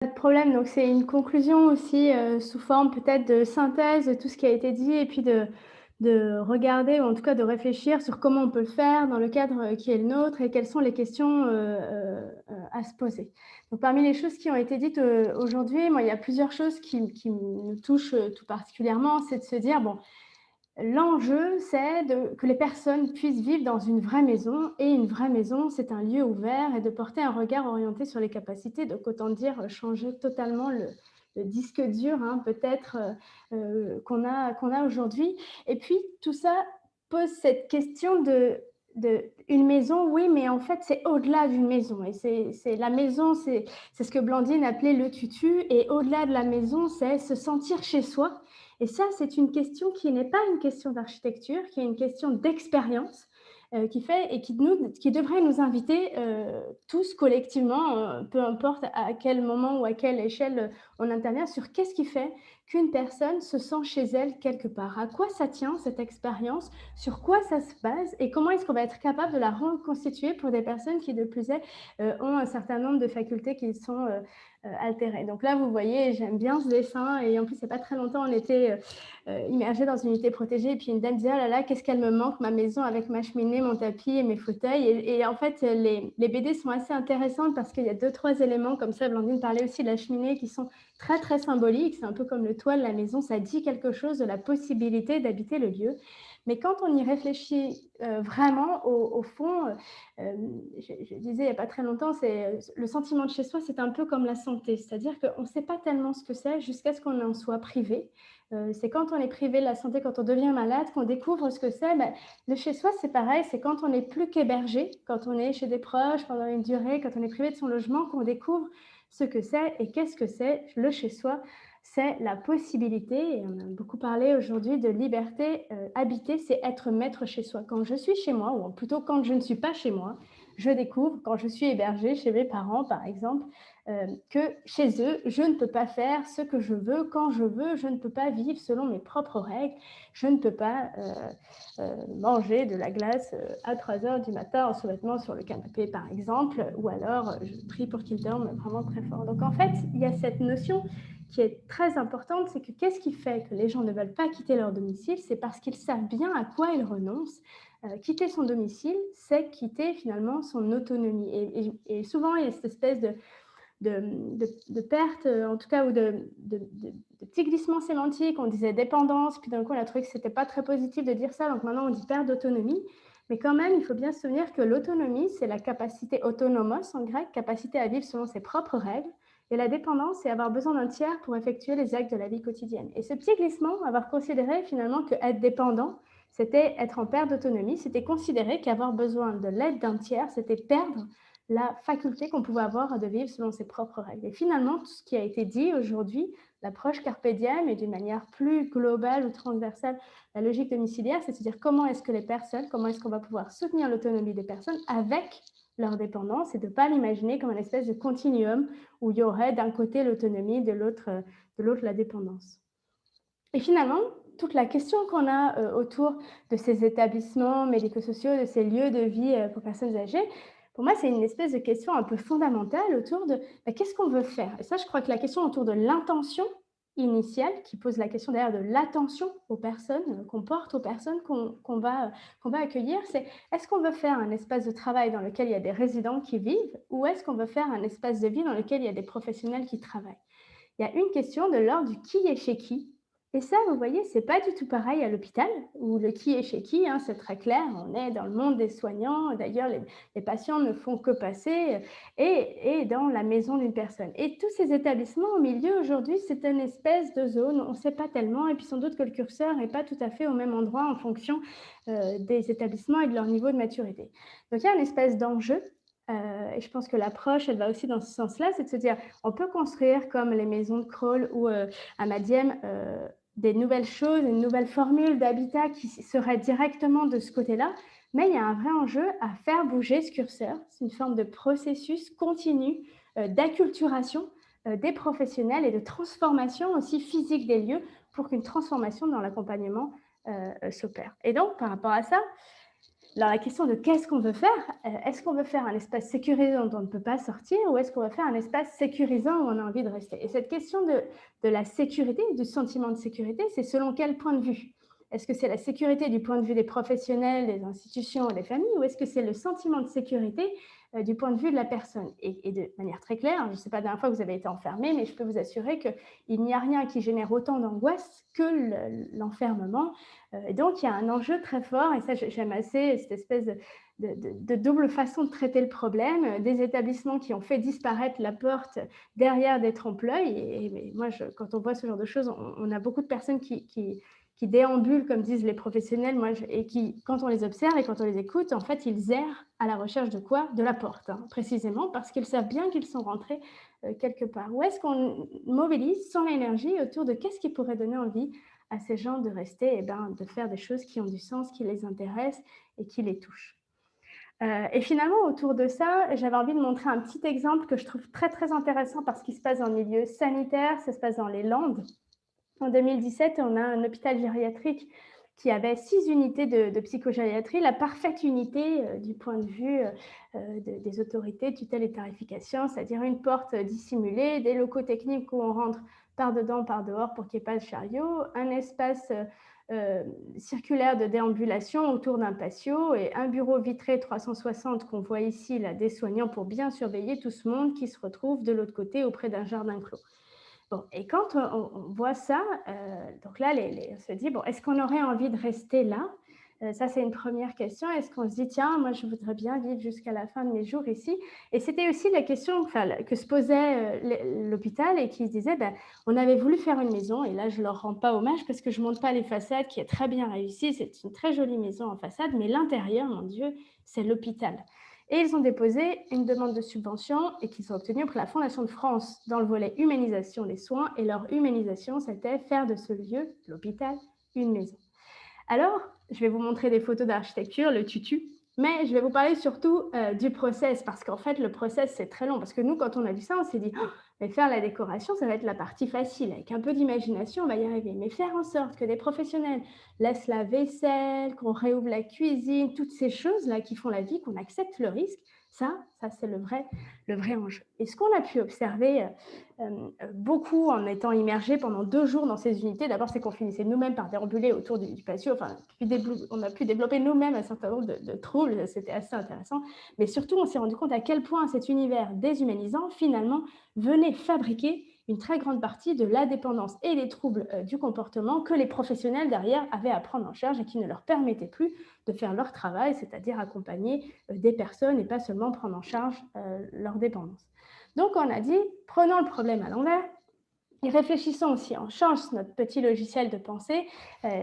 Pas de problème, donc c'est une conclusion aussi, sous forme peut-être de synthèse de tout ce qui a été dit et puis de regarder ou en tout cas de réfléchir sur comment on peut le faire dans le cadre, qui est le nôtre et quelles sont les questions, à se poser. Donc parmi les choses qui ont été dites, aujourd'hui, moi, il y a plusieurs choses qui me touchent, tout particulièrement. C'est de se dire: «Bon, l'enjeu, c'est que les personnes puissent vivre dans une vraie maison et une vraie maison, c'est un lieu ouvert et de porter un regard orienté sur les capacités». Donc autant dire, changer totalement le disque dur, hein, peut-être, qu'on a aujourd'hui et puis tout ça pose cette question de une maison, oui, mais en fait, c'est au-delà d'une maison et c'est la maison, c'est ce que Blandine appelait le tutu et au-delà de la maison, c'est se sentir chez soi et ça, c'est une question qui n'est pas une question d'architecture, qui est une question d'expérience, qui fait et qui devrait nous inviter, tous collectivement, peu importe à quel moment ou à quelle échelle, on intervient, sur qu'est-ce qui fait qu'une personne se sent chez elle quelque part? À quoi ça tient cette expérience? Sur quoi ça se base? Et comment est-ce qu'on va être capable de la reconstituer pour des personnes qui, de plus est, ont un certain nombre de facultés qui sont, altérées? Donc là, vous voyez, j'aime bien ce dessin et en plus, il n'y a pas très longtemps, on était, immergés dans une unité protégée et puis une dame disait: «Oh là là, qu'est-ce qu'elle me manque ma maison avec ma cheminée, mon tapis et mes fauteuils» et en fait, les BD sont assez intéressantes parce qu'il y a 2-3 éléments comme ça. Blandine parlait aussi de la cheminée qui sont très, très symboliques. C'est un peu comme le toit de la maison, ça dit quelque chose de la possibilité d'habiter le lieu. Mais quand on y réfléchit, vraiment au fond, je disais il n'y a pas très longtemps, c'est, le sentiment de chez soi, c'est un peu comme la santé. C'est-à-dire qu'on ne sait pas tellement ce que c'est jusqu'à ce qu'on en soit privé. C'est quand on est privé de la santé, quand on devient malade, qu'on découvre ce que c'est. Bah, le chez soi, c'est pareil, c'est quand on n'est plus qu'hébergé, quand on est chez des proches pendant une durée, quand on est privé de son logement, qu'on découvre ce que c'est. Et qu'est-ce que c'est le chez soi? C'est la possibilité, et on a beaucoup parlé aujourd'hui de liberté, habiter, c'est être maître chez soi. Quand je suis chez moi, ou plutôt quand je ne suis pas chez moi, je découvre, quand je suis hébergée chez mes parents, par exemple, que chez eux, je ne peux pas faire ce que je veux, quand je veux, je ne peux pas vivre selon mes propres règles, je ne peux pas manger de la glace à 3 heures du matin en sous-vêtements sur le canapé, par exemple, ou alors je prie pour qu'ils dorment vraiment très fort. Donc en fait, il y a cette notion qui est très importante, c'est que qu'est-ce qui fait que les gens ne veulent pas quitter leur domicile? C'est parce qu'ils savent bien à quoi ils renoncent. Quitter son domicile, c'est quitter finalement son autonomie. Et souvent, il y a cette espèce de perte, en tout cas, ou de petits glissements sémantiques. On disait dépendance, puis d'un coup, on a trouvé que c'était pas très positif de dire ça, donc maintenant on dit perte d'autonomie. Mais quand même, il faut bien se souvenir que l'autonomie, c'est la capacité autonomos en grec, capacité à vivre selon ses propres règles. Et la dépendance, c'est avoir besoin d'un tiers pour effectuer les actes de la vie quotidienne. Et ce petit glissement, avoir considéré finalement qu'être dépendant, c'était être en perte d'autonomie, c'était considérer qu'avoir besoin de l'aide d'un tiers, c'était perdre la faculté qu'on pouvait avoir de vivre selon ses propres règles. Et finalement, tout ce qui a été dit aujourd'hui, l'approche carpe diem et d'une manière plus globale ou transversale, la logique domiciliaire, c'est de se dire comment est-ce que les personnes, comment est-ce qu'on va pouvoir soutenir l'autonomie des personnes avec leur dépendance et de ne pas l'imaginer comme une espèce de continuum où il y aurait d'un côté l'autonomie, de l'autre la dépendance. Et finalement, toute la question qu'on a autour de ces établissements médico-sociaux, de ces lieux de vie pour personnes âgées, pour moi, c'est une espèce de question un peu fondamentale autour de qu'est-ce qu'on veut faire. Et ça, je crois que la question autour de l'intention initiale, qui pose la question d'ailleurs de l'attention aux personnes, qu'on porte aux personnes qu'on va accueillir, c'est est-ce qu'on veut faire un espace de travail dans lequel il y a des résidents qui vivent ou est-ce qu'on veut faire un espace de vie dans lequel il y a des professionnels qui travaillent? Il y a une question de l'ordre du qui est chez qui. Et ça, vous voyez, c'est pas du tout pareil à l'hôpital, où le qui est chez qui, hein, c'est très clair, on est dans le monde des soignants, d'ailleurs les patients ne font que passer, et dans la maison d'une personne. Et tous ces établissements au milieu aujourd'hui, c'est une espèce de zone, on ne sait pas tellement, et puis sans doute que le curseur n'est pas tout à fait au même endroit en fonction des établissements et de leur niveau de maturité. Donc il y a une espèce d'enjeu. Et je pense que l'approche, elle va aussi dans ce sens-là, c'est de se dire, on peut construire comme les maisons de Crolles ou à Madiem des nouvelles choses, une nouvelle formule d'habitat qui serait directement de ce côté-là, mais il y a un vrai enjeu à faire bouger ce curseur. C'est une forme de processus continu d'acculturation des professionnels et de transformation aussi physique des lieux pour qu'une transformation dans l'accompagnement s'opère. Et donc, par rapport à ça, Alors la question de qu'est-ce qu'on veut faire, est-ce qu'on veut faire un espace sécurisant dont on ne peut pas sortir ou est-ce qu'on veut faire un espace sécurisant où on a envie de rester? Et cette question de la sécurité, du sentiment de sécurité, c'est selon quel point de vue? Est-ce que c'est la sécurité du point de vue des professionnels, des institutions, des familles ou est-ce que c'est le sentiment de sécurité du point de vue de la personne? Et de manière très claire, je ne sais pas la dernière fois que vous avez été enfermé, mais je peux vous assurer qu'il n'y a rien qui génère autant d'angoisse que l'enfermement. Et donc, il y a un enjeu très fort, et ça, j'aime assez cette espèce de double façon de traiter le problème, des établissements qui ont fait disparaître la porte derrière des trompe-l'œil. Et moi, quand on voit ce genre de choses, on a beaucoup de personnes qui déambulent, comme disent les professionnels, et qui, quand on les observe et quand on les écoute, en fait, ils errent à la recherche de quoi? De la porte, hein, précisément, parce qu'ils savent bien qu'ils sont rentrés quelque part. Où est-ce qu'on mobilise son énergie autour de qu'est-ce qui pourrait donner envie à ces gens de rester, de faire des choses qui ont du sens, qui les intéressent et qui les touchent. Et finalement, autour de ça, j'avais envie de montrer un petit exemple que je trouve très, très intéressant parce qu'il se passe dans le milieu sanitaire, ça se passe dans les Landes. En 2017, on a un hôpital gériatrique qui avait 6 unités de psychogériatrie, la parfaite unité du point de vue des autorités, tutelle et tarification, c'est-à-dire une porte dissimulée, des locaux techniques où on rentre par dedans, par dehors pour qu'il n'y ait pas de chariot, un espace circulaire de déambulation autour d'un patio et un bureau vitré 360 qu'on voit ici, là, des soignants pour bien surveiller tout ce monde qui se retrouve de l'autre côté auprès d'un jardin clos. Bon, et quand on voit ça, donc là, on se dit, bon, est-ce qu'on aurait envie de rester là? Ça, c'est une première question. Est-ce qu'on se dit, tiens, moi, je voudrais bien vivre jusqu'à la fin de mes jours ici? Et c'était aussi la question que se posait l'hôpital et qui se disait, on avait voulu faire une maison, et là, je ne leur rends pas hommage parce que je ne montre pas les façades, qui est très bien réussie. C'est une très jolie maison en façade, mais l'intérieur, mon Dieu, c'est l'hôpital. Et ils ont déposé une demande de subvention et qu'ils ont obtenue pour la Fondation de France dans le volet humanisation des soins. Et leur humanisation, c'était faire de ce lieu, l'hôpital, une maison. Alors, je vais vous montrer des photos d'architecture, le tutu, mais je vais vous parler surtout du process, parce qu'en fait, le process, c'est très long. Parce que nous, quand on a vu ça, on s'est dit, oh, mais faire la décoration, ça va être la partie facile. Avec un peu d'imagination, on va y arriver. Mais faire en sorte que des professionnels laissent la vaisselle, qu'on réouvre la cuisine, toutes ces choses-là qui font la vie, qu'on accepte le risque, ça c'est le vrai enjeu. Et ce qu'on a pu observer beaucoup en étant immergés pendant 2 jours dans ces unités, d'abord, c'est qu'on finissait nous-mêmes par déambuler autour du patio. Enfin, on a pu développer nous-mêmes un certain nombre de troubles, c'était assez intéressant. Mais surtout, on s'est rendu compte à quel point cet univers déshumanisant, finalement, venait fabriquer une très grande partie de la dépendance et des troubles du comportement que les professionnels derrière avaient à prendre en charge et qui ne leur permettaient plus de faire leur travail, c'est-à-dire accompagner des personnes et pas seulement prendre en charge leur dépendance. Donc, on a dit, prenons le problème à l'envers et réfléchissons aussi, on change notre petit logiciel de pensée.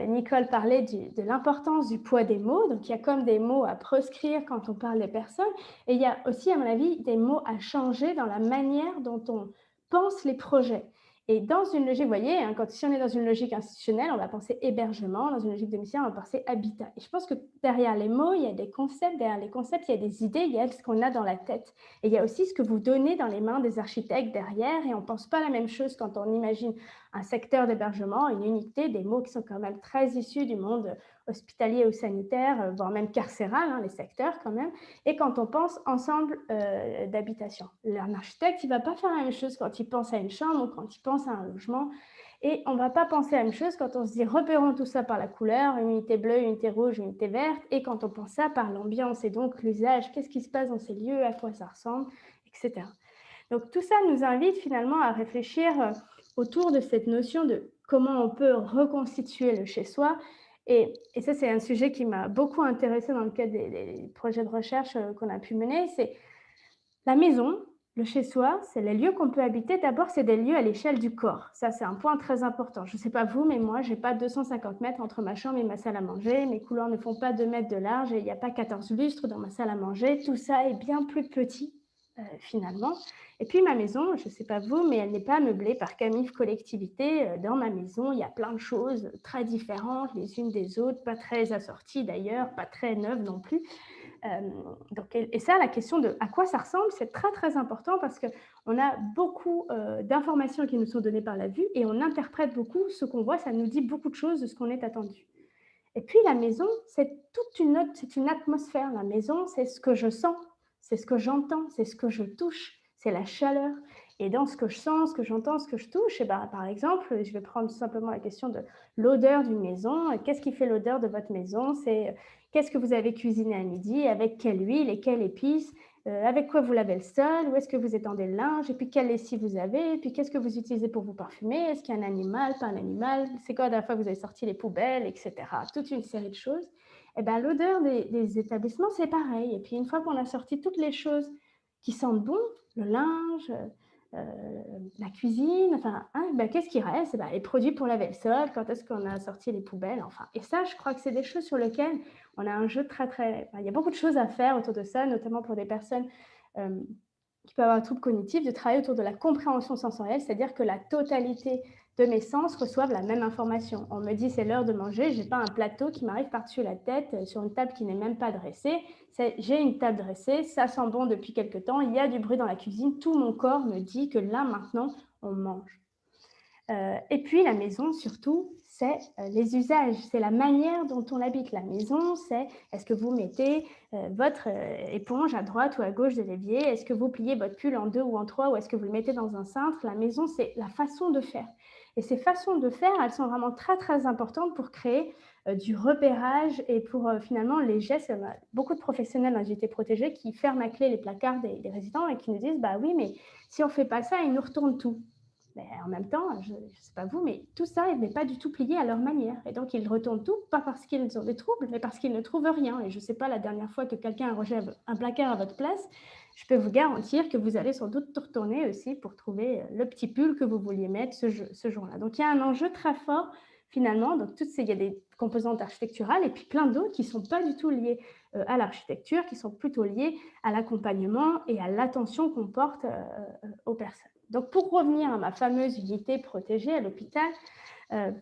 Nicole parlait de l'importance du poids des mots, donc il y a comme des mots à proscrire quand on parle des personnes, et il y a aussi, à mon avis, des mots à changer dans la manière dont on pense les projets. Et dans une logique, vous voyez, hein, si on est dans une logique institutionnelle, on va penser hébergement, dans une logique domiciliaire, on va penser habitat. Et je pense que derrière les mots, il y a des concepts, derrière les concepts, il y a des idées, il y a ce qu'on a dans la tête. Et il y a aussi ce que vous donnez dans les mains des architectes derrière, et on ne pense pas la même chose quand on imagine un secteur d'hébergement, une unité, des mots qui sont quand même très issus du monde hospitalier ou sanitaire, voire même carcéral, hein, les secteurs quand même, et quand on pense ensemble d'habitation. Un architecte, il ne va pas faire la même chose quand il pense à une chambre ou quand il pense à un logement, et on ne va pas penser à la même chose quand on se dit repérons tout ça par la couleur, une unité bleue, une unité rouge, une unité verte, et quand on pense ça par l'ambiance et donc l'usage, qu'est-ce qui se passe dans ces lieux, à quoi ça ressemble, etc. Donc tout ça nous invite finalement à réfléchir autour de cette notion de comment on peut reconstituer le chez-soi. Et ça, c'est un sujet qui m'a beaucoup intéressée dans le cadre des projets de recherche qu'on a pu mener, c'est la maison, le chez-soi, c'est les lieux qu'on peut habiter. D'abord, c'est des lieux à l'échelle du corps. Ça, c'est un point très important. Je ne sais pas vous, mais moi, je n'ai pas 250 mètres entre ma chambre et ma salle à manger. Mes couloirs ne font pas 2 mètres de large et il n'y a pas 14 lustres dans ma salle à manger. Tout ça est bien plus petit, finalement. Et puis, ma maison, je ne sais pas vous, mais elle n'est pas meublée par Camif Collectivité. Dans ma maison, il y a plein de choses très différentes les unes des autres, pas très assorties d'ailleurs, pas très neuves non plus. Et ça, la question de à quoi ça ressemble, c'est très, très important parce qu'on a beaucoup d'informations qui nous sont données par la vue et on interprète beaucoup ce qu'on voit, ça nous dit beaucoup de choses de ce qu'on est attendu. Et puis la maison, c'est une atmosphère. La maison, c'est ce que je sens, c'est ce que j'entends, c'est ce que je touche, c'est la chaleur. Et dans ce que je sens, ce que j'entends, ce que je touche, et ben, par exemple, je vais prendre simplement la question de l'odeur d'une maison. Qu'est-ce qui fait l'odeur de votre maison? C'est qu'est-ce que vous avez cuisiné à midi, avec quelle huile et quelle épice, avec quoi vous lavez le sol, où est-ce que vous étendez le linge, et puis quelle lessive vous avez, et puis qu'est-ce que vous utilisez pour vous parfumer, est-ce qu'il y a un animal, pas un animal, c'est quoi la dernière fois que vous avez sorti les poubelles, etc. Toute une série de choses. Et ben, l'odeur des établissements, c'est pareil. Et puis une fois qu'on a sorti toutes les choses qui sentent bon, le linge, euh, la cuisine, enfin, hein, ben, qu'est-ce qui reste? Ben, les produits pour laver le sol, quand est-ce qu'on a sorti les poubelles, enfin. Et ça, je crois que c'est des choses sur lesquelles on a un jeu très, très... Enfin, il y a beaucoup de choses à faire autour de ça, notamment pour des personnes qui peuvent avoir un trouble cognitif, de travailler autour de la compréhension sensorielle, c'est-à-dire que la totalité de mes sens reçoivent la même information. On me dit c'est l'heure de manger, je n'ai pas un plateau qui m'arrive par-dessus la tête sur une table qui n'est même pas dressée. J'ai une table dressée, ça sent bon depuis quelque temps, il y a du bruit dans la cuisine, tout mon corps me dit que là maintenant on mange. Et puis la maison surtout, c'est les usages, c'est la manière dont on habite. La maison, c'est est-ce que vous mettez votre éponge à droite ou à gauche de l'évier? Est-ce que vous pliez votre pull en 2 ou en 3 ou est-ce que vous le mettez dans un cintre? La maison, c'est la façon de faire. Et ces façons de faire, elles sont vraiment très, très importantes pour créer du repérage et pour finalement les gestes. On a beaucoup de professionnels en agilité protégée qui ferment à clé les placards des résidents et qui nous disent, bah oui, mais si on ne fait pas ça, ils nous retournent tout. Mais en même temps, je ne sais pas vous, mais tout ça n'est pas du tout plié à leur manière. Et donc, ils retournent tout, pas parce qu'ils ont des troubles, mais parce qu'ils ne trouvent rien. Et je ne sais pas, la dernière fois que quelqu'un a rangé un placard à votre place, je peux vous garantir que vous allez sans doute tout retourner aussi pour trouver le petit pull que vous vouliez mettre ce jour-là. Donc, il y a un enjeu très fort, finalement. Donc, il y a des composantes architecturales et puis plein d'autres qui ne sont pas du tout liées à l'architecture, qui sont plutôt liées à l'accompagnement et à l'attention qu'on porte aux personnes. Donc, pour revenir à ma fameuse unité protégée à l'hôpital,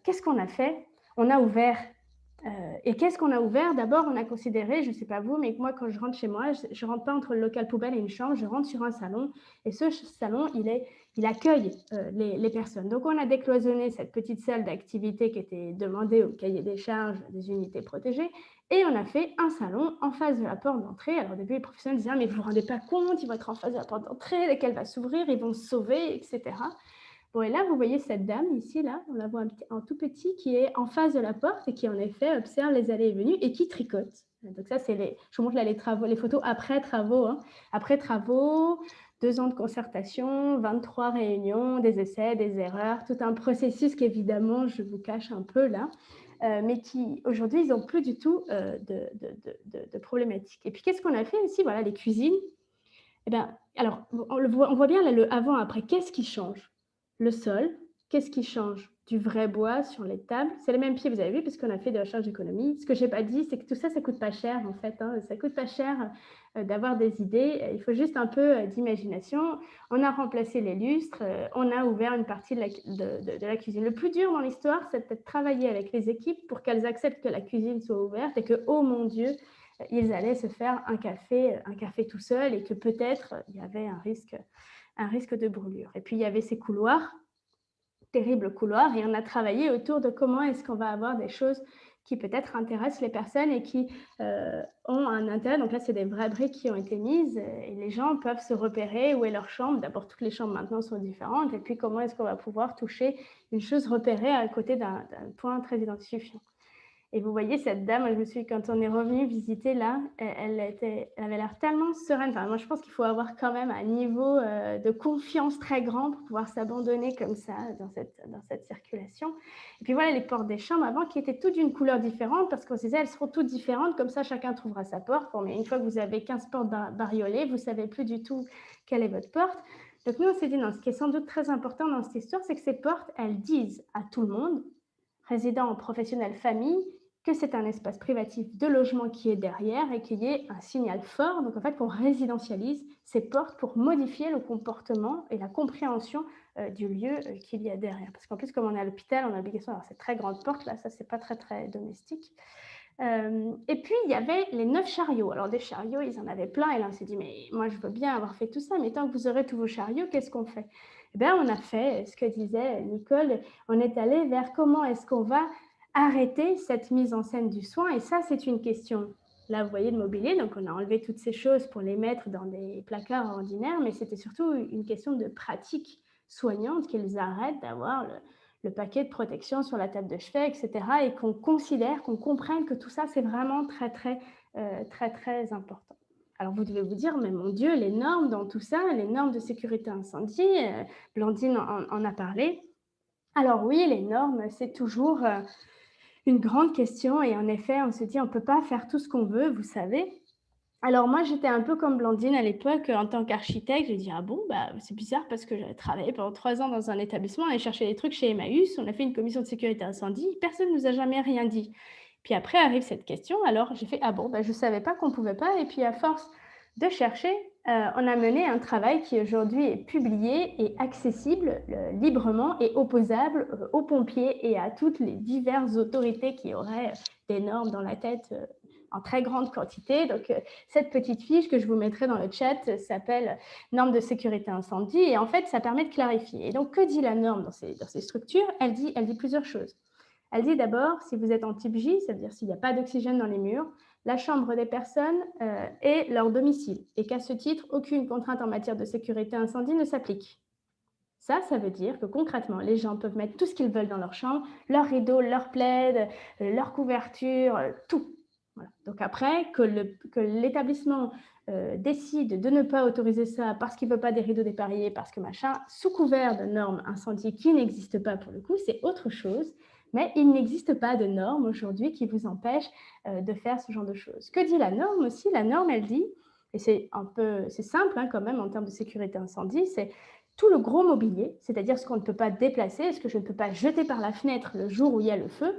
qu'est-ce qu'on a fait? On a ouvert. Et qu'est-ce qu'on a ouvert? D'abord, on a considéré, je ne sais pas vous, mais moi, quand je rentre chez moi, je ne rentre pas entre le local poubelle et une chambre, je rentre sur un salon. Et ce salon, il accueille les personnes. Donc, on a décloisonné cette petite salle d'activité qui était demandée au cahier des charges des unités protégées. Et on a fait un salon en face de la porte d'entrée. Alors, au début, les professionnels disaient, mais vous ne vous rendez pas compte, ils vont être en face de la porte d'entrée, dès qu'elle va s'ouvrir, ils vont se sauver, etc. Bon, et là, vous voyez cette dame ici, là, on la voit en tout petit, qui est en face de la porte et qui, en effet, observe les allées et venues et qui tricote. Donc ça, c'est je vous montre là les travaux, les photos après travaux. Hein. Après travaux, 2 ans de concertation, 23 réunions, des essais, des erreurs, tout un processus qu'évidemment, je vous cache un peu là, mais qui, aujourd'hui, ils n'ont plus du tout de problématiques. Et puis, qu'est-ce qu'on a fait aussi? Voilà, les cuisines. Eh bien, alors, on voit bien là le avant-après. Qu'est-ce qui change? Le sol. Qu'est-ce qui change? Du vrai bois sur les tables. C'est les mêmes pieds, vous avez vu, parce qu'on a fait de la charge d'économie. Ce que je n'ai pas dit, c'est que tout ça, ça ne coûte pas cher, en fait. Hein. Ça ne coûte pas cher d'avoir des idées. Il faut juste un peu d'imagination. On a remplacé les lustres. On a ouvert une partie de la cuisine. Le plus dur dans l'histoire, c'est de travailler avec les équipes pour qu'elles acceptent que la cuisine soit ouverte et que, oh mon Dieu, ils allaient se faire un café tout seul et que peut-être il y avait un risque de brûlure. Et puis il y avait ces couloirs, terribles couloirs, et on a travaillé autour de comment est-ce qu'on va avoir des choses qui peut-être intéressent les personnes et qui ont un intérêt. Donc là, c'est des vraies briques qui ont été mises et les gens peuvent se repérer où est leur chambre. D'abord, toutes les chambres maintenant sont différentes. Et puis, comment est-ce qu'on va pouvoir toucher une chose repérée à côté d'un point très identifiant. Et vous voyez cette dame, je me suis, quand on est revenu visiter là, elle avait l'air tellement sereine. Enfin, moi, je pense qu'il faut avoir quand même un niveau de confiance très grand pour pouvoir s'abandonner comme ça dans cette circulation. Et puis voilà les portes des chambres avant qui étaient toutes d'une couleur différente parce qu'on se disait elles seront toutes différentes, comme ça chacun trouvera sa porte. Bon, mais une fois que vous avez 15 portes bariolées, vous ne savez plus du tout quelle est votre porte. Donc nous, on s'est dit non, ce qui est sans doute très important dans cette histoire, c'est que ces portes, elles disent à tout le monde, résidents, professionnels, famille, que c'est un espace privatif de logement qui est derrière et qu'il y ait un signal fort. Donc, en fait, qu'on résidentialise ces portes pour modifier le comportement et la compréhension du lieu qu'il y a derrière. Parce qu'en plus, comme on est à l'hôpital, on a l'obligation d'avoir ces très grandes portes. Là, ça, c'est pas très, très domestique. Et puis, il y avait les 9 chariots. Alors, des chariots, ils en avaient plein. Et là, on s'est dit, mais moi, je veux bien avoir fait tout ça, mais tant que vous aurez tous vos chariots, qu'est-ce qu'on fait? Eh bien, on a fait ce que disait Nicole. On est allé vers comment est-ce qu'on va arrêter cette mise en scène du soin. Et ça, c'est une question. Là, vous voyez le mobilier, donc on a enlevé toutes ces choses pour les mettre dans des placards ordinaires, mais c'était surtout une question de pratique soignante qu'ils arrêtent d'avoir le paquet de protection sur la table de chevet, etc. et qu'on considère, qu'on comprenne que tout ça, c'est vraiment très important. Alors vous devez vous dire, mais mon Dieu, les normes dans tout ça, les normes de sécurité incendie, Blandine en a parlé. Alors oui, les normes, c'est toujours une grande question et en effet, on se dit: «On ne peut pas faire tout ce qu'on veut», vous savez? Alors moi, j'étais un peu comme Blandine à l'époque, en tant qu'architecte. J'ai dit: «Ah bon? Bah, c'est bizarre parce que j'avais travaillé pendant 3 ans dans un établissement, on allait chercher des trucs chez Emmaüs, on a fait une commission de sécurité incendie, personne ne nous a jamais rien dit». Puis après arrive cette question, alors j'ai fait: «Ah bon? Bah, je ne savais pas qu'on ne pouvait pas» et puis à force de chercher, on a mené un travail qui aujourd'hui est publié et accessible, librement et opposable, aux pompiers et à toutes les diverses autorités qui auraient des normes dans la tête, en très grande quantité. Donc, cette petite fiche que je vous mettrai dans le chat s'appelle norme de sécurité incendie et en fait, ça permet de clarifier. Et donc, que dit la norme dans ces structures? Elle dit plusieurs choses. Elle dit d'abord, si vous êtes en type J, ça veut dire s'il n'y a pas d'oxygène dans les murs, la chambre des personnes est leur domicile et qu'à ce titre, aucune contrainte en matière de sécurité incendie ne s'applique. Ça veut dire que concrètement, les gens peuvent mettre tout ce qu'ils veulent dans leur chambre, leurs rideaux, leurs plaids, leurs couvertures, tout. Voilà. Donc après, que l'établissement décide de ne pas autoriser ça parce qu'il ne veut pas des rideaux dépareillés, parce que machin, sous couvert de normes incendie qui n'existent pas pour le coup, c'est autre chose. Mais il n'existe pas de norme aujourd'hui qui vous empêche de faire ce genre de choses. Que dit la norme aussi? La norme, elle dit, et c'est simple quand même en termes de sécurité incendie, c'est tout le gros mobilier, c'est-à-dire ce qu'on ne peut pas déplacer, ce que je ne peux pas jeter par la fenêtre le jour où il y a le feu,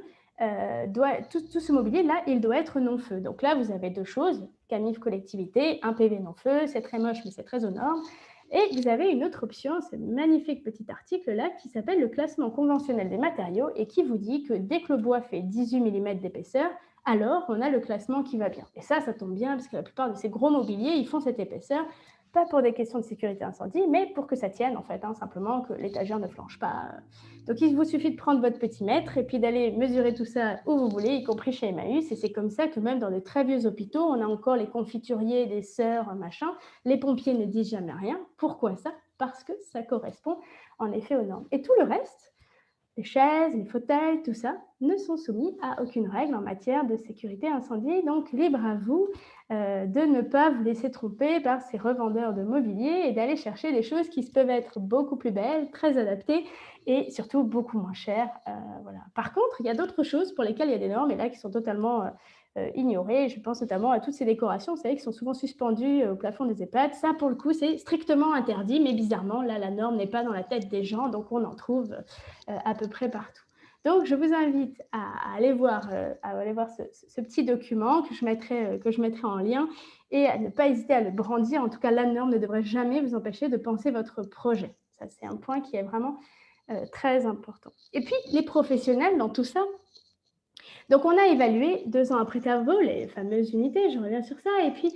tout ce mobilier-là, il doit être non-feu. Donc là, vous avez deux choses, CAMIF collectivité, un PV non-feu, c'est très moche, mais c'est très aux normes. Et vous avez une autre option, ce magnifique petit article-là, qui s'appelle le classement conventionnel des matériaux et qui vous dit que dès que le bois fait 18 mm d'épaisseur, alors on a le classement qui va bien. Et ça tombe bien, parce que la plupart de ces gros mobiliers, ils font cette épaisseur, pas pour des questions de sécurité incendie, mais pour que ça tienne, en fait, simplement que l'étagère ne flanche pas. Donc, il vous suffit de prendre votre petit mètre et puis d'aller mesurer tout ça où vous voulez, y compris chez Emmaüs. Et c'est comme ça que même dans de très vieux hôpitaux, on a encore les confituriers, des sœurs, machin. Les pompiers ne disent jamais rien. Pourquoi ça? Parce que ça correspond en effet aux normes. Et tout le reste, les chaises, les fauteuils, tout ça, ne sont soumis à aucune règle en matière de sécurité incendie. Donc, libre à vous de ne pas vous laisser tromper par ces revendeurs de mobilier et d'aller chercher des choses qui peuvent être beaucoup plus belles, très adaptées et surtout beaucoup moins chères. Voilà. Par contre, il y a d'autres choses pour lesquelles il y a des normes et là qui sont totalement ignorées. Je pense notamment à toutes ces décorations, vous savez, qui sont souvent suspendues au plafond des EHPAD. Ça, pour le coup, c'est strictement interdit, mais bizarrement, là, la norme n'est pas dans la tête des gens, donc on en trouve à peu près partout. Donc, je vous invite à aller voir ce petit document que je mettrai en lien et à ne pas hésiter à le brandir. En tout cas, la norme ne devrait jamais vous empêcher de penser votre projet. Ça, c'est un point qui est vraiment très important. Et puis, les professionnels dans tout ça. Donc, on a évalué 2 ans après travaux les fameuses unités, je reviens sur ça, et puis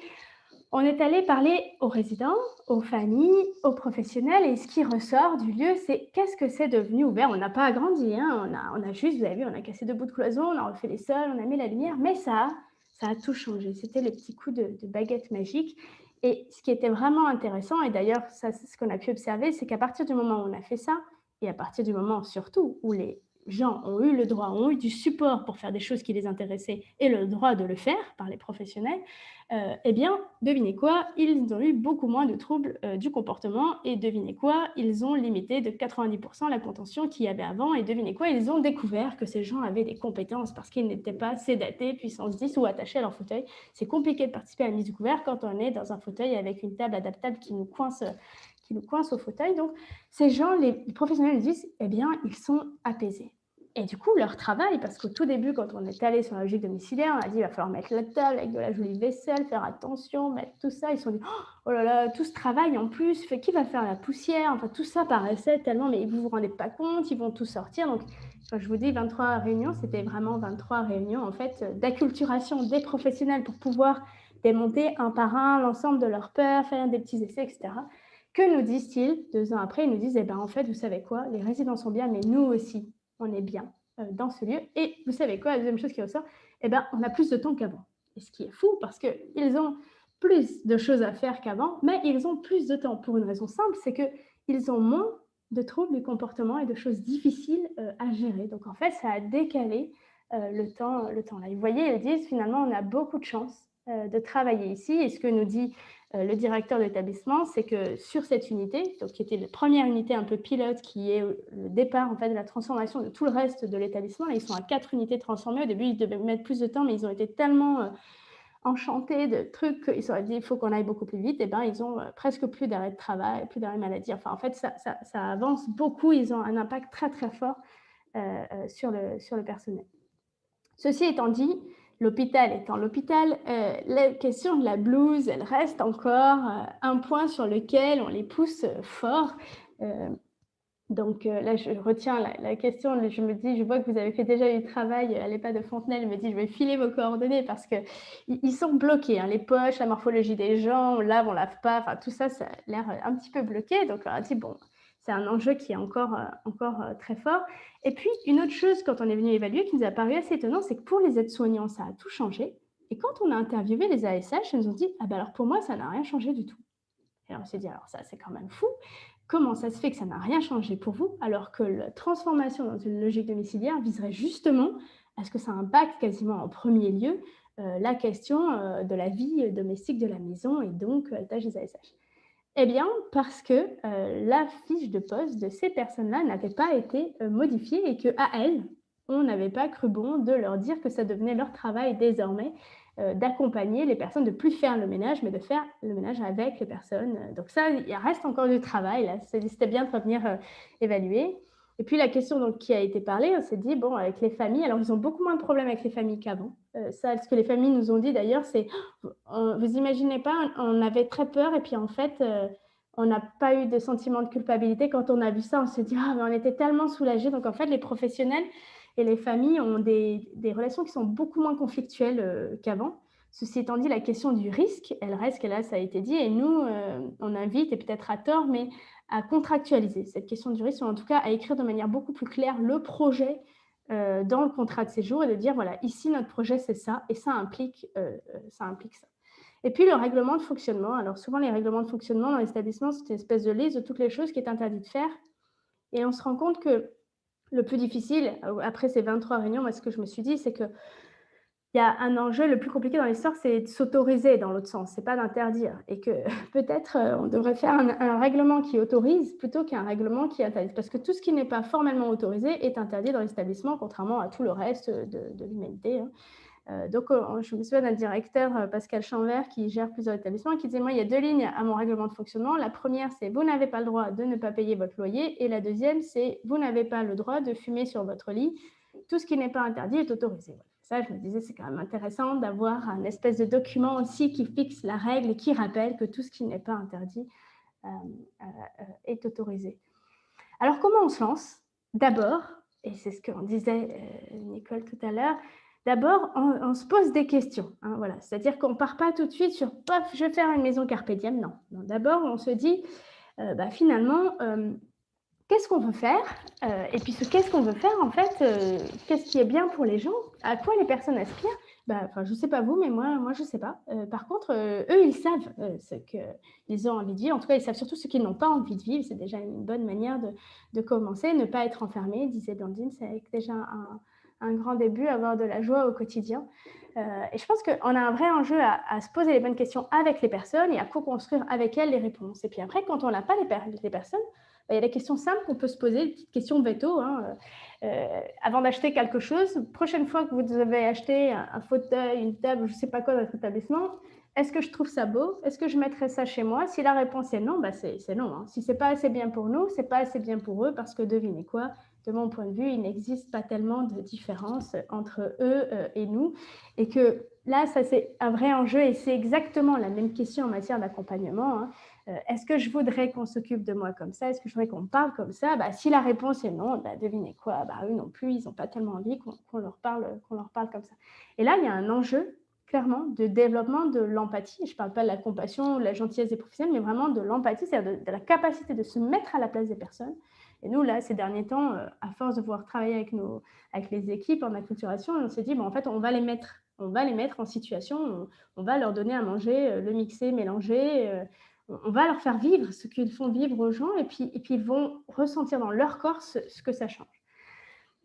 on est allé parler aux résidents, aux familles, aux professionnels et ce qui ressort du lieu, c'est qu'est-ce que c'est devenu ouvert. On n'a pas agrandi, on a juste, vous avez vu, on a cassé 2 bouts de cloison, on a refait les sols, on a mis la lumière, mais ça a tout changé. C'était le petit coup de baguette magique. Et ce qui était vraiment intéressant, et d'ailleurs, ça, c'est ce qu'on a pu observer, c'est qu'à partir du moment où on a fait ça, et à partir du moment surtout où les gens ont eu le droit, ont eu du support pour faire des choses qui les intéressaient et le droit de le faire par les professionnels, eh bien, devinez quoi? Ils ont eu beaucoup moins de troubles du comportement et devinez quoi? Ils ont limité de 90% la contention qu'il y avait avant et devinez quoi? Ils ont découvert que ces gens avaient des compétences parce qu'ils n'étaient pas sédatés, puissance 10 ou attachés à leur fauteuil. C'est compliqué de participer à la mise du couvert quand on est dans un fauteuil avec une table adaptable qui nous coince au fauteuil. Donc, ces gens, les professionnels disent, eh bien, ils sont apaisés. Et du coup, leur travail, parce qu'au tout début, quand on est allé sur la logique domiciliaire, on a dit il va falloir mettre la table avec de la jolie vaisselle, faire attention, mettre tout ça. Ils se sont dit oh là là, tout ce travail en plus, qui va faire la poussière? Enfin, tout ça paraissait tellement, mais vous vous rendez pas compte, ils vont tout sortir. Donc, quand je vous dis 23 réunions, c'était vraiment 23 réunions en fait d'acculturation des professionnels pour pouvoir démonter un par un l'ensemble de leurs peurs, faire des petits essais, etc. Que nous disent-ils 2 ans après? Ils nous disent eh ben, en fait, vous savez quoi? Les résidents sont bien, mais nous aussi on est bien. dans ce lieu. Et vous savez quoi, la deuxième chose qui ressort, eh ben, on a plus de temps qu'avant. Et ce qui est fou, parce qu'ils ont plus de choses à faire qu'avant, mais ils ont plus de temps pour une raison simple, c'est qu'ils ont moins de troubles du comportement et de choses difficiles à gérer. Donc en fait, ça a décalé le temps là. Et vous voyez, ils disent finalement, on a beaucoup de chance de travailler ici. Et ce que nous dit le directeur de l'établissement, c'est que sur cette unité, donc qui était la première unité un peu pilote, qui est le départ en fait de la transformation de tout le reste de l'établissement, là ils sont à 4 unités transformées. Au début, ils devaient mettre plus de temps, mais ils ont été tellement enchantés de trucs qu'ils se sont dit il faut qu'on aille beaucoup plus vite. Et ben ils ont presque plus d'arrêt de travail, plus d'arrêt maladie. Enfin, en fait, ça avance beaucoup. Ils ont un impact très très fort sur le personnel. Ceci étant dit, l'hôpital étant l'hôpital, la question de la blouse, elle reste encore un point sur lequel on les pousse fort. Donc là, je retiens la question, je me dis, je vois que vous avez fait déjà du travail à l'EHPAD de Fontenay, je me dis, je vais filer vos coordonnées parce qu'ils sont bloqués, hein, les poches, la morphologie des gens, on lave pas, enfin tout ça, ça a l'air un petit peu bloqué. Donc on a dit, bon, c'est un enjeu qui est encore très fort. Et puis, une autre chose, quand on est venu évaluer, qui nous a paru assez étonnant, c'est que pour les aides-soignants, ça a tout changé. Et quand on a interviewé les ASH, ils nous ont dit, ah ben alors pour moi, ça n'a rien changé du tout. Et on s'est dit, alors ça, c'est quand même fou. Comment ça se fait que ça n'a rien changé pour vous, alors que la transformation dans une logique domiciliaire viserait justement à ce que ça impacte quasiment en premier lieu la question de la vie domestique de la maison et donc la tâche des ASH. Eh bien, parce que la fiche de poste de ces personnes-là n'avait pas été modifiée et qu'à elles, on n'avait pas cru bon de leur dire que ça devenait leur travail désormais d'accompagner les personnes, de ne plus faire le ménage, mais de faire le ménage avec les personnes. Donc ça, il reste encore du travail. Là. C'était bien de revenir évaluer. Et puis la question donc, qui a été parlée, on s'est dit, bon, avec les familles, alors ils ont beaucoup moins de problèmes avec les familles qu'avant. Ça, ce que les familles nous ont dit d'ailleurs, c'est, vous imaginez pas, on avait très peur et puis en fait, on n'a pas eu de sentiment de culpabilité. Quand on a vu ça, on s'est dit, ah, mais on était tellement soulagés. Donc en fait, les professionnels et les familles ont des relations qui sont beaucoup moins conflictuelles qu'avant. Ceci étant dit, la question du risque, elle reste, là, ça a été dit, et nous, on invite, et peut-être à tort, mais à contractualiser cette question du risque, ou en tout cas à écrire de manière beaucoup plus claire le projet dans le contrat de séjour et de dire, voilà, ici, notre projet, c'est ça, et ça implique ça. Et puis, le règlement de fonctionnement. Alors, souvent, les règlements de fonctionnement dans les établissements, c'est une espèce de liste de toutes les choses qui est interdit de faire. Et on se rend compte que le plus difficile, après ces 23 réunions, moi, ce que je me suis dit, c'est qu'il y a un enjeu, le plus compliqué dans l'histoire, c'est de s'autoriser dans l'autre sens, c'est pas d'interdire. Et que peut-être on devrait faire un règlement qui autorise plutôt qu'un règlement qui interdit. Parce que tout ce qui n'est pas formellement autorisé est interdit dans les établissements, contrairement à tout le reste de l'humanité. Hein. Donc, je me souviens d'un directeur, Pascal Chanvert, qui gère plusieurs établissements, qui disait, moi, il y a 2 lignes à mon règlement de fonctionnement. La première, c'est vous n'avez pas le droit de ne pas payer votre loyer. Et la deuxième, c'est vous n'avez pas le droit de fumer sur votre lit. Tout ce qui n'est pas interdit est autorisé. Voilà. Ça, je me disais, c'est quand même intéressant d'avoir un espèce de document aussi qui fixe la règle et qui rappelle que tout ce qui n'est pas interdit est autorisé. Alors, comment on se lance? D'abord, et c'est ce qu'on disait Nicole tout à l'heure, d'abord, on se pose des questions. Hein, voilà. C'est-à-dire qu'on ne part pas tout de suite sur « pof, je vais faire une maison carpe diem ». Non. D'abord, on se dit finalement, qu'est-ce qu'on veut faire et puis qu'est-ce qu'on veut faire, en fait, qu'est-ce qui est bien pour les gens, à quoi les personnes aspirent. Je ne sais pas vous, mais moi je ne sais pas. Par contre, eux, ils savent ce qu'ils ont envie de vivre. En tout cas, ils savent surtout ce qu'ils n'ont pas envie de vivre. C'est déjà une bonne manière de commencer. Ne pas être enfermé, disait Blandine, c'est déjà un grand début, avoir de la joie au quotidien. Et je pense qu'on a un vrai enjeu à se poser les bonnes questions avec les personnes et à co-construire avec elles les réponses. Et puis après, quand on n'a pas les personnes, il y a des questions simples qu'on peut se poser, des petites questions veto. Hein. Avant d'acheter quelque chose, prochaine fois que vous avez acheté un fauteuil, une table, je ne sais pas quoi dans votre établissement, est-ce que je trouve ça beau? Est-ce que je mettrais ça chez moi? Si la réponse est non, c'est non. Hein. Si ce n'est pas assez bien pour nous, ce n'est pas assez bien pour eux, parce que devinez quoi? De mon point de vue, il n'existe pas tellement de différence entre eux et nous. Et que là, ça c'est un vrai enjeu et c'est exactement la même question en matière d'accompagnement. Hein. Est-ce que je voudrais qu'on s'occupe de moi comme ça? Est-ce que je voudrais qu'on me parle comme ça? Si la réponse est non, devinez quoi? Eux non plus, ils n'ont pas tellement envie qu'on leur parle comme ça. Et là, il y a un enjeu, clairement, de développement de l'empathie. Je ne parle pas de la compassion ou de la gentillesse des professionnels, mais vraiment de l'empathie, c'est-à-dire de la capacité de se mettre à la place des personnes Et nous, là, ces derniers temps, à force de pouvoir travailler avec les équipes en acculturation, on s'est dit, bon, en fait, on va les mettre en situation, on va leur donner à manger, le mixer, mélanger, on va leur faire vivre ce qu'ils font vivre aux gens, et puis ils vont ressentir dans leur corps ce que ça change.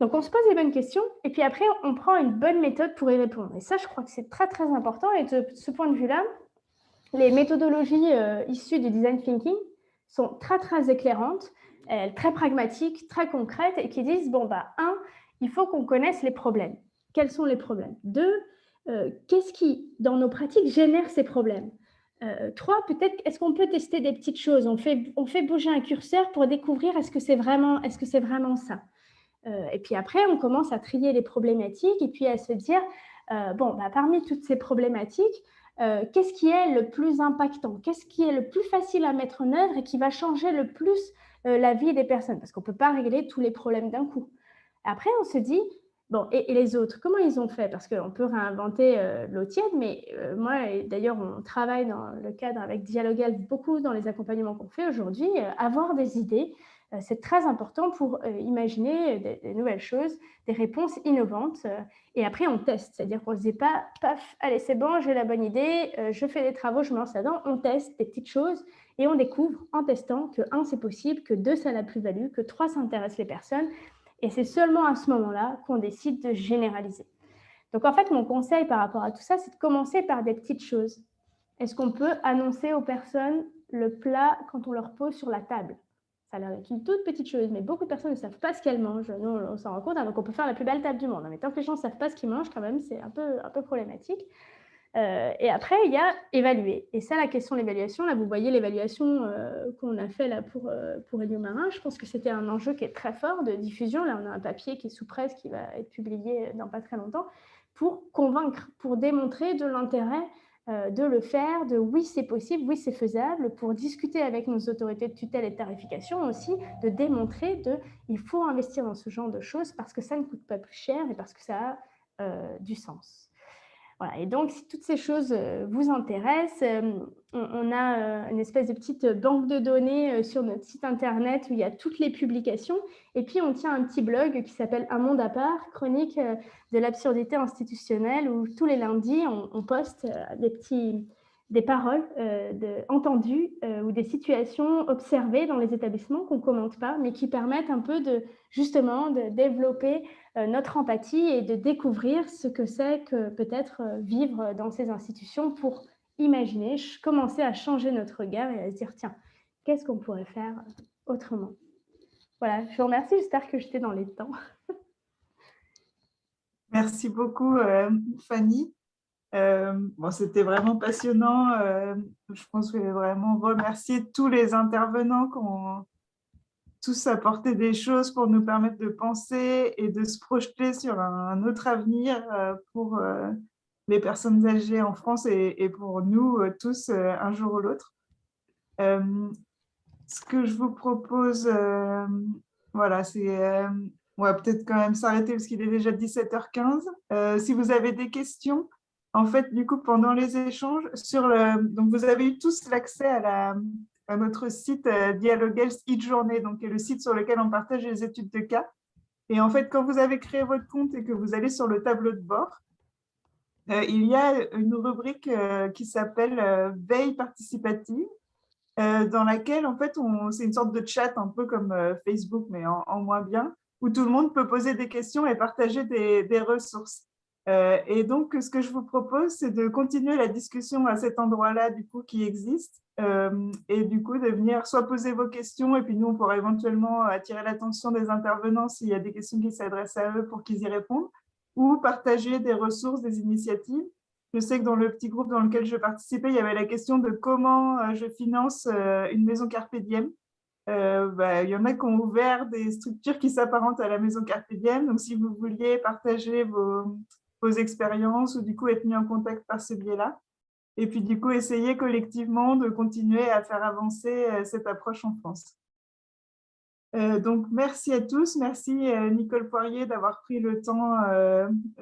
Donc, on se pose les bonnes questions, et puis après, on prend une bonne méthode pour y répondre. Et ça, je crois que c'est très, très important. Et de ce point de vue-là, les méthodologies issues du design thinking sont très, très éclairantes, très pragmatiques, très concrètes, et qui disent, bon, il faut qu'on connaisse les problèmes. Quels sont les problèmes? 2, qu'est-ce qui, dans nos pratiques, génère ces problèmes? 3, peut-être, est-ce qu'on peut tester des petites choses? On fait bouger un curseur pour découvrir est-ce que c'est vraiment ça? Et puis après, on commence à trier les problématiques et puis à se dire, parmi toutes ces problématiques, qu'est-ce qui est le plus impactant? Qu'est-ce qui est le plus facile à mettre en œuvre et qui va changer le plus la vie des personnes? Parce qu'on ne peut pas régler tous les problèmes d'un coup. Après, on se dit, bon, et les autres, comment ils ont fait? Parce qu'on peut réinventer l'eau tiède, mais moi, et d'ailleurs, on travaille dans le cadre avec Dialoguel beaucoup dans les accompagnements qu'on fait aujourd'hui, avoir des idées, c'est très important pour imaginer des nouvelles choses, des réponses innovantes. Et après, on teste, c'est-à-dire qu'on ne se dit pas, paf, allez, c'est bon, j'ai la bonne idée, je fais des travaux, je me lance là-dedans. On teste des petites choses et on découvre en testant que 1, c'est possible, que 2, ça a la plus-value, que 3, ça intéresse les personnes. Et c'est seulement à ce moment-là qu'on décide de généraliser. Donc, en fait, mon conseil par rapport à tout ça, c'est de commencer par des petites choses. Est-ce qu'on peut annoncer aux personnes le plat quand on leur pose sur la table? Ça a l'air d'être une toute petite chose, mais beaucoup de personnes ne savent pas ce qu'elles mangent. Nous, on s'en rend compte, donc on peut faire la plus belle table du monde. Mais tant que les gens ne savent pas ce qu'ils mangent, quand même, c'est un peu problématique. Et après, il y a évaluer. Et ça, la question de l'évaluation, là, vous voyez l'évaluation qu'on a fait là pour Hélio Marin. Je pense que c'était un enjeu qui est très fort de diffusion. Là, on a un papier qui est sous presse, qui va être publié dans pas très longtemps, pour convaincre, pour démontrer de l'intérêt de le faire, de oui, c'est possible, oui, c'est faisable, pour discuter avec nos autorités de tutelle et de tarification aussi, de démontrer il faut investir dans ce genre de choses parce que ça ne coûte pas plus cher et parce que ça a du sens. Voilà. Et donc, si toutes ces choses vous intéressent, on a une espèce de petite banque de données sur notre site internet où il y a toutes les publications. Et puis, on tient un petit blog qui s'appelle Un monde à part, chronique de l'absurdité institutionnelle, où tous les lundis, on poste des paroles entendues ou des situations observées dans les établissements qu'on ne commente pas, mais qui permettent un peu justement de développer notre empathie et de découvrir ce que c'est que peut-être vivre dans ces institutions pour imaginer, commencer à changer notre regard et à se dire, tiens, qu'est-ce qu'on pourrait faire autrement? Voilà, je vous remercie, j'espère que j'étais dans les temps. Merci beaucoup, Fanny. C'était vraiment passionnant. Je pense que je vais vraiment remercier tous les intervenants qui ont tous apporté des choses pour nous permettre de penser et de se projeter sur un autre avenir pour les personnes âgées en France et pour nous tous un jour ou l'autre. Ce que je vous propose, voilà, c'est on va peut-être quand même s'arrêter parce qu'il est déjà 17h15. Si vous avez des questions, en fait, du coup, pendant les échanges, donc vous avez eu tous l'accès à notre site Dialoguels e-journée, donc qui est le site sur lequel on partage les études de cas. Et en fait, quand vous avez créé votre compte et que vous allez sur le tableau de bord, il y a une rubrique qui s'appelle Veille participative, dans laquelle, en fait, c'est une sorte de chat, un peu comme Facebook, mais en moins bien, où tout le monde peut poser des questions et partager des ressources. Et donc, ce que je vous propose, c'est de continuer la discussion à cet endroit-là, du coup, qui existe, et du coup, de venir soit poser vos questions, et puis nous, on pourra éventuellement attirer l'attention des intervenants s'il y a des questions qui s'adressent à eux pour qu'ils y répondent, ou partager des ressources, des initiatives. Je sais que dans le petit groupe dans lequel je participais, il y avait la question de comment je finance une maison Carpe Diem. Il y en a qui ont ouvert des structures qui s'apparentent à la maison Carpe Diem. Donc, si vous vouliez partager vos expériences ou du coup être mis en contact par ce biais-là. Et puis, du coup, essayer collectivement de continuer à faire avancer cette approche en France. Donc, merci à tous. Merci Nicole Poirier d'avoir pris le temps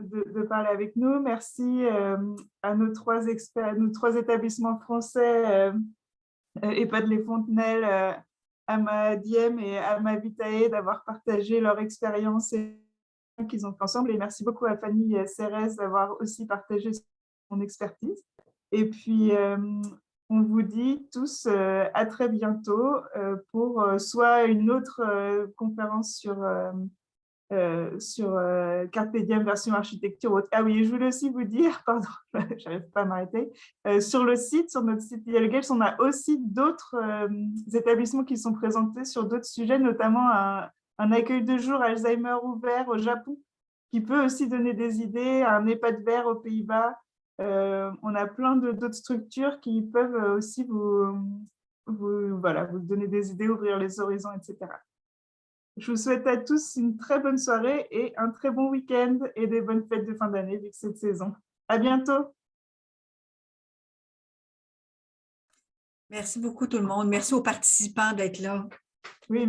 de parler avec nous. Merci à nos trois experts, nos trois établissements français, EHPAD Les Fontenelles, Ama Diem et Ama Vitae d'avoir partagé leur expérience qu'ils ont fait ensemble. Et merci beaucoup à Fanny Cérès d'avoir aussi partagé son expertise. Et puis, on vous dit tous à très bientôt pour soit une autre conférence sur Carpe Diem version architecture. Ah oui, je voulais aussi vous dire, pardon, j'arrive pas à m'arrêter, sur le site, sur notre site Yale Gales, on a aussi d'autres établissements qui sont présentés sur d'autres sujets, notamment un accueil de jour Alzheimer ouvert au Japon, qui peut aussi donner des idées, un EHPAD vert aux Pays-Bas. On a plein d'autres structures qui peuvent aussi voilà, vous donner des idées, ouvrir les horizons, etc. Je vous souhaite à tous une très bonne soirée et un très bon week-end et des bonnes fêtes de fin d'année vu que c'est de saison. À bientôt. Merci beaucoup tout le monde. Merci aux participants d'être là. Oui,